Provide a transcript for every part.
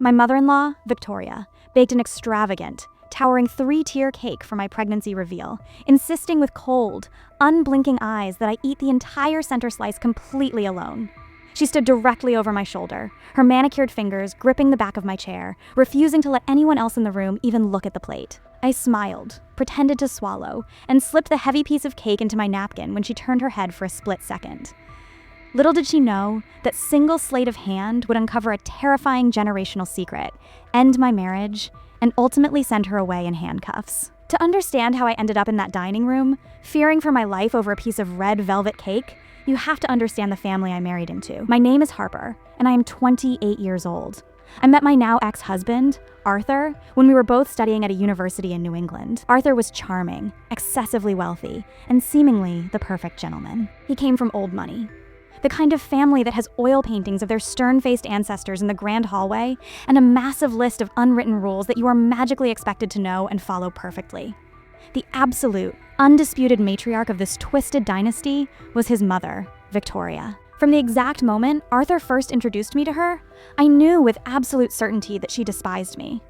My mother-in-law, Victoria, baked an extravagant, towering 3-tier cake for my pregnancy reveal, insisting with cold, unblinking eyes that I eat the entire center slice completely alone. She stood directly over my shoulder, her manicured fingers gripping the back of my chair, refusing to let anyone else in the room even look at the plate. I smiled, pretended to swallow, and slipped the heavy piece of cake into my napkin when she turned her head for a split second. Little did she know that single sleight of hand would uncover a terrifying generational secret, end my marriage, and ultimately send her away in handcuffs. To understand how I ended up in that dining room, fearing for my life over a piece of red velvet cake, you have to understand the family I married into. My name is Harper, and I am 28 years old. I met my now ex-husband, Arthur, when we were both studying at a university in New England. Arthur was charming, excessively wealthy, and seemingly the perfect gentleman. He came from old money. The kind of family that has oil paintings of their stern-faced ancestors in the grand hallway and a massive list of unwritten rules that you are magically expected to know and follow perfectly. The absolute, undisputed matriarch of this twisted dynasty was his mother, Victoria. From the exact moment Arthur first introduced me to her, I knew with absolute certainty that she despised me.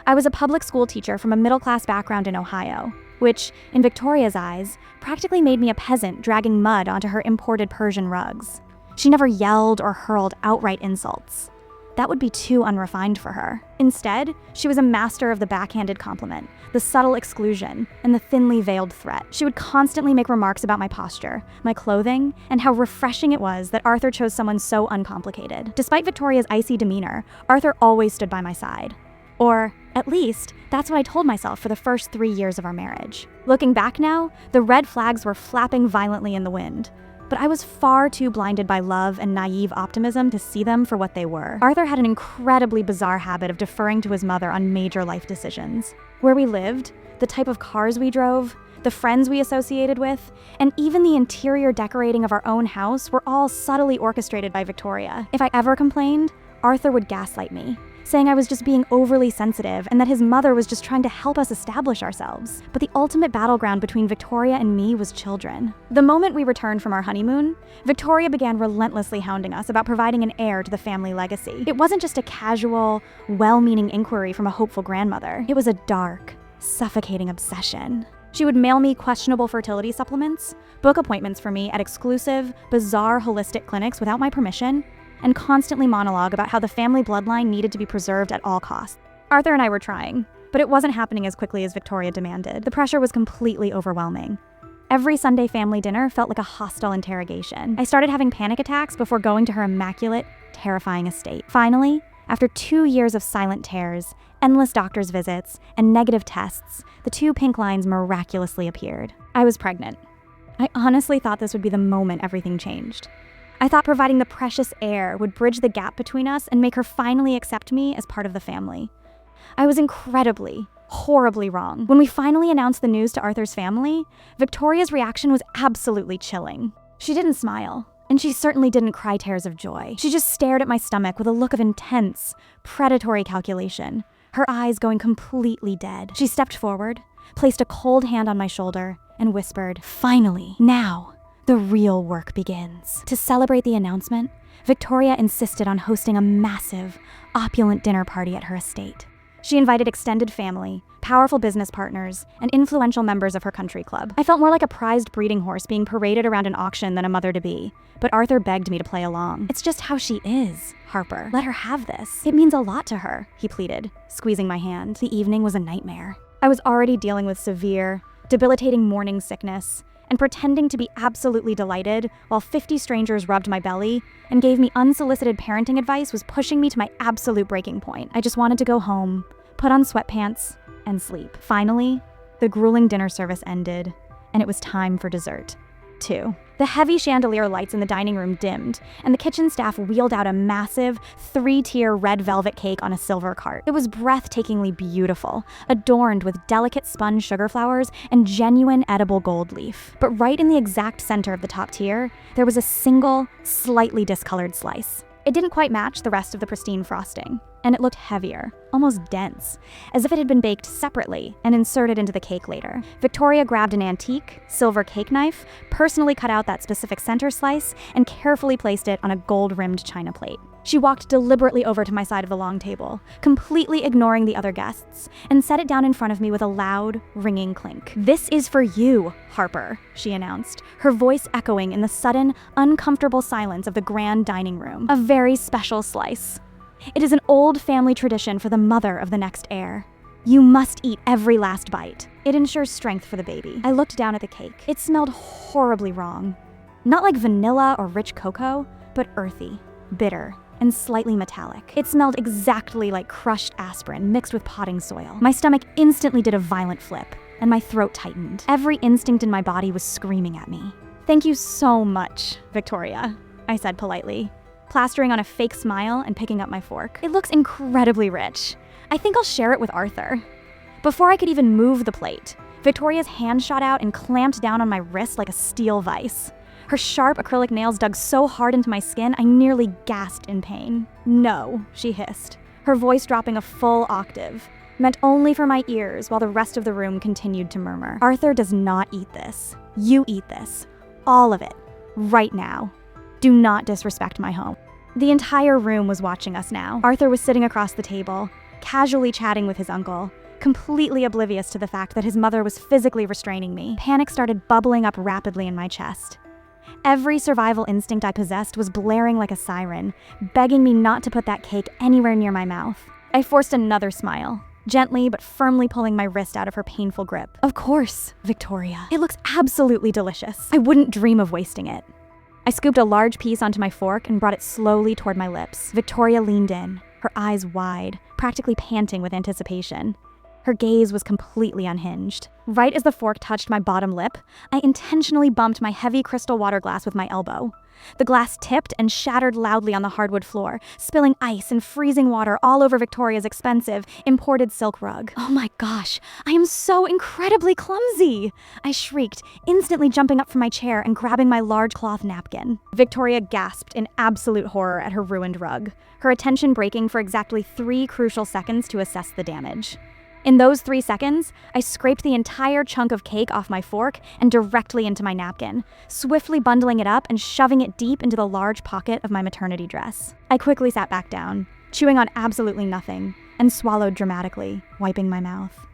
I was a public school teacher from a middle-class background in Ohio, which, in Victoria's eyes, practically made me a peasant dragging mud onto her imported Persian rugs. She never yelled or hurled outright insults. That would be too unrefined for her. Instead, she was a master of the backhanded compliment, the subtle exclusion, and the thinly veiled threat. She would constantly make remarks about my posture, my clothing, and how refreshing it was that Arthur chose someone so uncomplicated. Despite Victoria's icy demeanor, Arthur always stood by my side. Or, at least, that's what I told myself for the first 3 years of our marriage. Looking back now, the red flags were flapping violently in the wind. But I was far too blinded by love and naive optimism to see them for what they were. Arthur had an incredibly bizarre habit of deferring to his mother on major life decisions. Where we lived, the type of cars we drove, the friends we associated with, and even the interior decorating of our own house were all subtly orchestrated by Victoria. If I ever complained, Arthur would gaslight me, saying I was just being overly sensitive and that his mother was just trying to help us establish ourselves. But the ultimate battleground between Victoria and me was children. The moment we returned from our honeymoon, Victoria began relentlessly hounding us about providing an heir to the family legacy. It wasn't just a casual, well-meaning inquiry from a hopeful grandmother. It was a dark, suffocating obsession. She would mail me questionable fertility supplements, book appointments for me at exclusive, bizarre holistic clinics without my permission, and constantly monologue about how the family bloodline needed to be preserved at all costs. Arthur and I were trying, but it wasn't happening as quickly as Victoria demanded. The pressure was completely overwhelming. Every Sunday family dinner felt like a hostile interrogation. I started having panic attacks before going to her immaculate, terrifying estate. Finally, after 2 years of silent tears, endless doctor's visits, and negative tests, the 2 pink lines miraculously appeared. I was pregnant. I honestly thought this would be the moment everything changed. I thought providing the precious heir would bridge the gap between us and make her finally accept me as part of the family. I was incredibly, horribly wrong. When we finally announced the news to Arthur's family, Victoria's reaction was absolutely chilling. She didn't smile, and she certainly didn't cry tears of joy. She just stared at my stomach with a look of intense, predatory calculation, her eyes going completely dead. She stepped forward, placed a cold hand on my shoulder, and whispered, "Finally, now, the real work begins." To celebrate the announcement, Victoria insisted on hosting a massive, opulent dinner party at her estate. She invited extended family, powerful business partners, and influential members of her country club. I felt more like a prized breeding horse being paraded around an auction than a mother-to-be, but Arthur begged me to play along. "It's just how she is, Harper. Let her have this. It means a lot to her," he pleaded, squeezing my hand. The evening was a nightmare. I was already dealing with severe, debilitating morning sickness, and pretending to be absolutely delighted while 50 strangers rubbed my belly and gave me unsolicited parenting advice was pushing me to my absolute breaking point. I just wanted to go home, put on sweatpants, and sleep. Finally, the grueling dinner service ended, and it was time for dessert. 2. The heavy chandelier lights in the dining room dimmed, and the kitchen staff wheeled out a massive, 3-tier red velvet cake on a silver cart. It was breathtakingly beautiful, adorned with delicate spun sugar flowers and genuine edible gold leaf. But right in the exact center of the top tier, there was a single, slightly discolored slice. It didn't quite match the rest of the pristine frosting, and it looked heavier, almost dense, as if it had been baked separately and inserted into the cake later. Victoria grabbed an antique, silver cake knife, personally cut out that specific center slice, and carefully placed it on a gold-rimmed china plate. She walked deliberately over to my side of the long table, completely ignoring the other guests, and set it down in front of me with a loud, ringing clink. "This is for you, Harper," she announced, her voice echoing in the sudden, uncomfortable silence of the grand dining room. "A very special slice. It is an old family tradition for the mother of the next heir. You must eat every last bite. It ensures strength for the baby." I looked down at the cake. It smelled horribly wrong. Not like vanilla or rich cocoa, but earthy, bitter, and slightly metallic. It smelled exactly like crushed aspirin mixed with potting soil. My stomach instantly did a violent flip, and my throat tightened. Every instinct in my body was screaming at me. "Thank you so much, Victoria," I said politely, plastering on a fake smile and picking up my fork. "It looks incredibly rich. I think I'll share it with Arthur." Before I could even move the plate, Victoria's hand shot out and clamped down on my wrist like a steel vise. Her sharp acrylic nails dug so hard into my skin, I nearly gasped in pain. "No," she hissed, her voice dropping a full octave, meant only for my ears while the rest of the room continued to murmur. "Arthur does not eat this. You eat this. All of it. Right now. Do not disrespect my home." The entire room was watching us now. Arthur was sitting across the table, casually chatting with his uncle, completely oblivious to the fact that his mother was physically restraining me. Panic started bubbling up rapidly in my chest. Every survival instinct I possessed was blaring like a siren, begging me not to put that cake anywhere near my mouth. I forced another smile, gently but firmly pulling my wrist out of her painful grip. "Of course, Victoria. It looks absolutely delicious. I wouldn't dream of wasting it." I scooped a large piece onto my fork and brought it slowly toward my lips. Victoria leaned in, her eyes wide, practically panting with anticipation. Her gaze was completely unhinged. Right as the fork touched my bottom lip, I intentionally bumped my heavy crystal water glass with my elbow. The glass tipped and shattered loudly on the hardwood floor, spilling ice and freezing water all over Victoria's expensive, imported silk rug. "Oh my gosh, I am so incredibly clumsy!" I shrieked, instantly jumping up from my chair and grabbing my large cloth napkin. Victoria gasped in absolute horror at her ruined rug, her attention breaking for exactly 3 crucial seconds to assess the damage. In those 3 seconds, I scraped the entire chunk of cake off my fork and directly into my napkin, swiftly bundling it up and shoving it deep into the large pocket of my maternity dress. I quickly sat back down, chewing on absolutely nothing, and swallowed dramatically, wiping my mouth.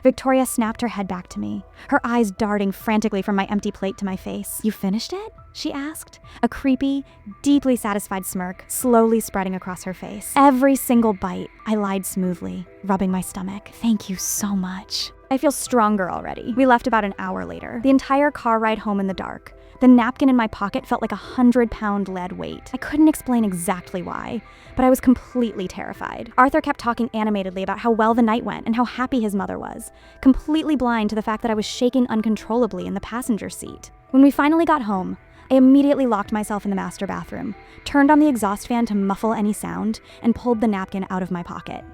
Victoria snapped her head back to me, her eyes darting frantically from my empty plate to my face. "You finished it?" she asked, a creepy, deeply satisfied smirk slowly spreading across her face. "Every single bite," I lied smoothly, rubbing my stomach. "Thank you so much." I feel stronger already. We left about an hour later, the entire car ride home in the dark. The napkin in my pocket felt like a 100-pound lead weight. I couldn't explain exactly why, but I was completely terrified. Arthur kept talking animatedly about how well the night went and how happy his mother was, completely blind to the fact that I was shaking uncontrollably in the passenger seat. When we finally got home, I immediately locked myself in the master bathroom, turned on the exhaust fan to muffle any sound, and pulled the napkin out of my pocket.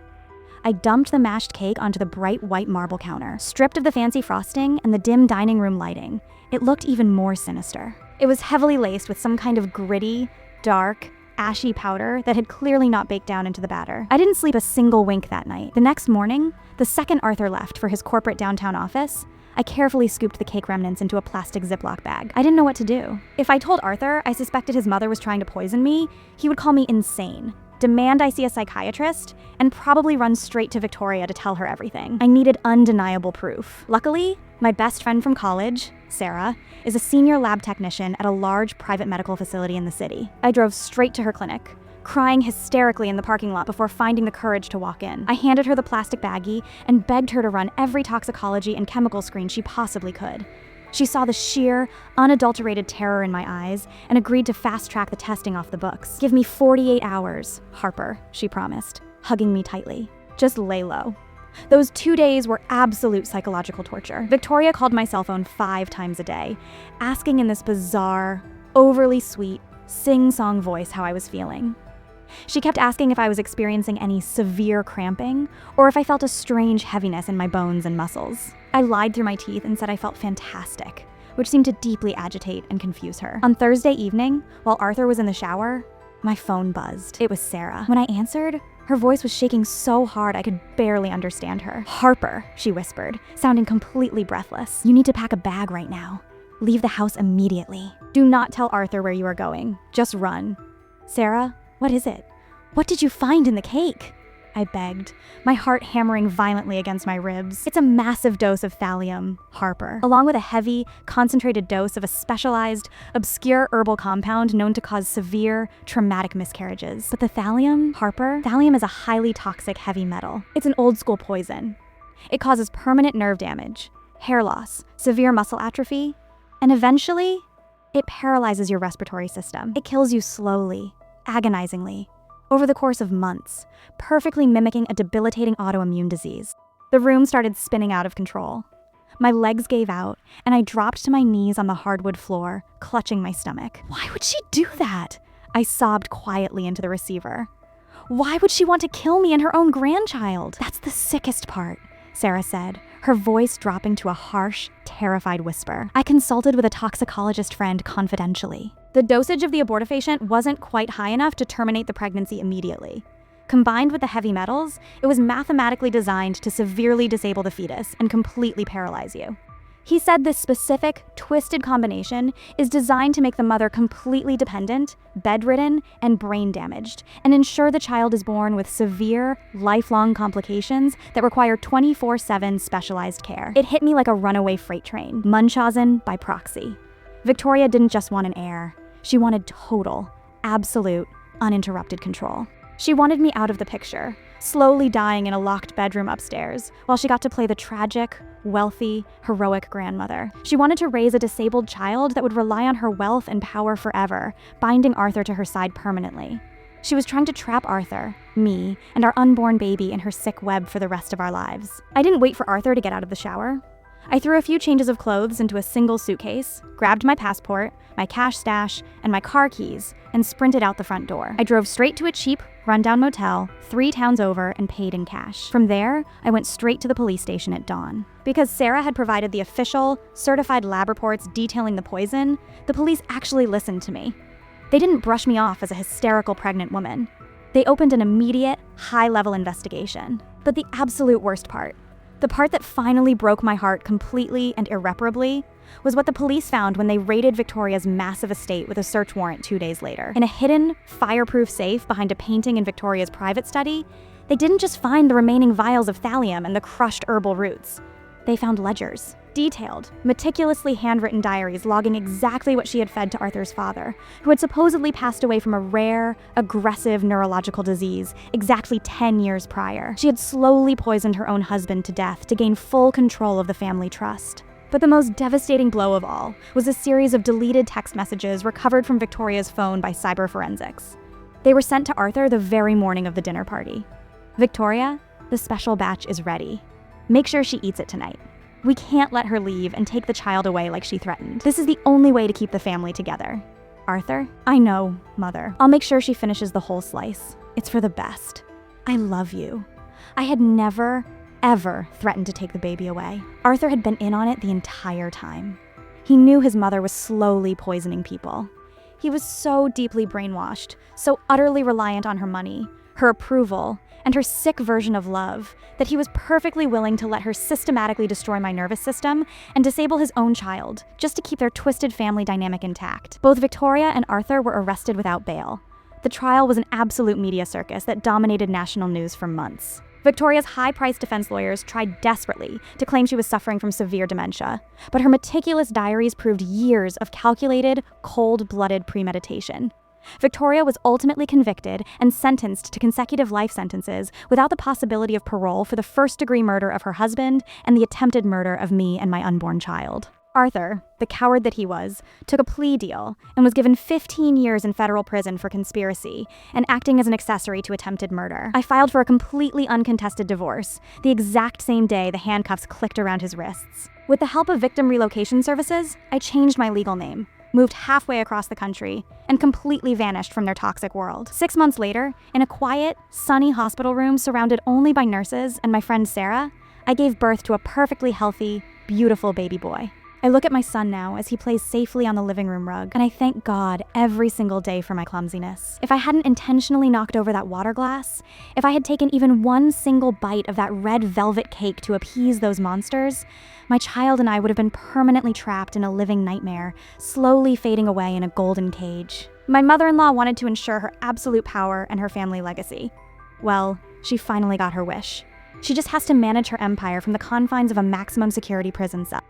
I dumped the mashed cake onto the bright white marble counter. Stripped of the fancy frosting and the dim dining room lighting, it looked even more sinister. It was heavily laced with some kind of gritty, dark, ashy powder that had clearly not baked down into the batter. I didn't sleep a single wink that night. The next morning, the second Arthur left for his corporate downtown office, I carefully scooped the cake remnants into a plastic Ziploc bag. I didn't know what to do. If I told Arthur I suspected his mother was trying to poison me, he would call me insane, demand I see a psychiatrist, and probably run straight to Victoria to tell her everything. I needed undeniable proof. Luckily, my best friend from college, Sarah, is a senior lab technician at a large private medical facility in the city. I drove straight to her clinic, crying hysterically in the parking lot before finding the courage to walk in. I handed her the plastic baggie and begged her to run every toxicology and chemical screen she possibly could. She saw the sheer, unadulterated terror in my eyes and agreed to fast-track the testing off the books. "Give me 48 hours, Harper," she promised, hugging me tightly. "Just lay low." Those 2 days were absolute psychological torture. Victoria called my cell phone 5 times a day, asking in this bizarre, overly sweet, sing-song voice how I was feeling. She kept asking if I was experiencing any severe cramping or if I felt a strange heaviness in my bones and muscles. I lied through my teeth and said I felt fantastic, which seemed to deeply agitate and confuse her. On Thursday evening, while Arthur was in the shower, my phone buzzed. It was Sarah. When I answered, her voice was shaking so hard I could barely understand her. "Harper," she whispered, sounding completely breathless. "You need to pack a bag right now. Leave the house immediately. Do not tell Arthur where you are going. Just run." "Sarah, what is it? "What did you find in the cake?" I begged, my heart hammering violently against my ribs. "It's a massive dose of thallium, Harper, along with a heavy, concentrated dose of a specialized, obscure herbal compound known to cause severe, traumatic miscarriages." "But the thallium, Harper? Thallium is a highly toxic heavy metal. It's an old-school poison. It causes permanent nerve damage, hair loss, severe muscle atrophy, and eventually, it paralyzes your respiratory system. It kills you slowly, agonizingly, over the course of months, perfectly mimicking a debilitating autoimmune disease." The room started spinning out of control. My legs gave out, and I dropped to my knees on the hardwood floor, clutching my stomach. "Why would she do that?" I sobbed quietly into the receiver. "Why would she want to kill me and her own grandchild?" "That's the sickest part," Sarah said, her voice dropping to a harsh, terrified whisper. "I consulted with a toxicologist friend confidentially. The dosage of the abortifacient wasn't quite high enough to terminate the pregnancy immediately. Combined with the heavy metals, it was mathematically designed to severely disable the fetus and completely paralyze you. He said this specific, twisted combination is designed to make the mother completely dependent, bedridden, and brain damaged, and ensure the child is born with severe, lifelong complications that require 24/7 specialized care." It hit me like a runaway freight train, Munchausen by proxy. Victoria didn't just want an heir. She wanted total, absolute, uninterrupted control. She wanted me out of the picture, slowly dying in a locked bedroom upstairs, while she got to play the tragic, wealthy, heroic grandmother. She wanted to raise a disabled child that would rely on her wealth and power forever, binding Arthur to her side permanently. She was trying to trap Arthur, me, and our unborn baby in her sick web for the rest of our lives. I didn't wait for Arthur to get out of the shower. I threw a few changes of clothes into a single suitcase, grabbed my passport, my cash stash, and my car keys, and sprinted out the front door. I drove straight to a cheap, rundown motel 3 towns over and paid in cash. From there, I went straight to the police station at dawn. Because Sarah had provided the official, certified lab reports detailing the poison, the police actually listened to me. They didn't brush me off as a hysterical pregnant woman. They opened an immediate, high-level investigation. But the absolute worst part, the part that finally broke my heart completely and irreparably, was what the police found when they raided Victoria's massive estate with a search warrant 2 days later. In a hidden, fireproof safe behind a painting in Victoria's private study, they didn't just find the remaining vials of thallium and the crushed herbal roots. They found ledgers, detailed, meticulously handwritten diaries logging exactly what she had fed to Arthur's father, who had supposedly passed away from a rare, aggressive neurological disease exactly 10 years prior. She had slowly poisoned her own husband to death to gain full control of the family trust. But the most devastating blow of all was a series of deleted text messages recovered from Victoria's phone by cyber forensics. They were sent to Arthur the very morning of the dinner party. "Victoria, the special batch is ready. Make sure she eats it tonight. We can't let her leave and take the child away like she threatened. This is the only way to keep the family together. Arthur, I know, Mother. I'll make sure she finishes the whole slice. It's for the best. I love you." I had never, ever threatened to take the baby away. Arthur had been in on it the entire time. He knew his mother was slowly poisoning people. He was so deeply brainwashed, so utterly reliant on her money, her approval, and her sick version of love, that he was perfectly willing to let her systematically destroy my nervous system and disable his own child, just to keep their twisted family dynamic intact. Both Victoria and Arthur were arrested without bail. The trial was an absolute media circus that dominated national news for months. Victoria's high-priced defense lawyers tried desperately to claim she was suffering from severe dementia, but her meticulous diaries proved years of calculated, cold-blooded premeditation. Victoria was ultimately convicted and sentenced to consecutive life sentences without the possibility of parole for the first-degree murder of her husband and the attempted murder of me and my unborn child. Arthur, the coward that he was, took a plea deal and was given 15 years in federal prison for conspiracy and acting as an accessory to attempted murder. I filed for a completely uncontested divorce, the exact same day the handcuffs clicked around his wrists. With the help of victim relocation services, I changed my legal name, moved halfway across the country, and completely vanished from their toxic world. 6 months later, in a quiet, sunny hospital room surrounded only by nurses and my friend Sarah, I gave birth to a perfectly healthy, beautiful baby boy. I look at my son now as he plays safely on the living room rug, and I thank God every single day for my clumsiness. If I hadn't intentionally knocked over that water glass, if I had taken even one single bite of that red velvet cake to appease those monsters, my child and I would have been permanently trapped in a living nightmare, slowly fading away in a golden cage. My mother-in-law wanted to ensure her absolute power and her family legacy. Well, she finally got her wish. She just has to manage her empire from the confines of a maximum security prison cell.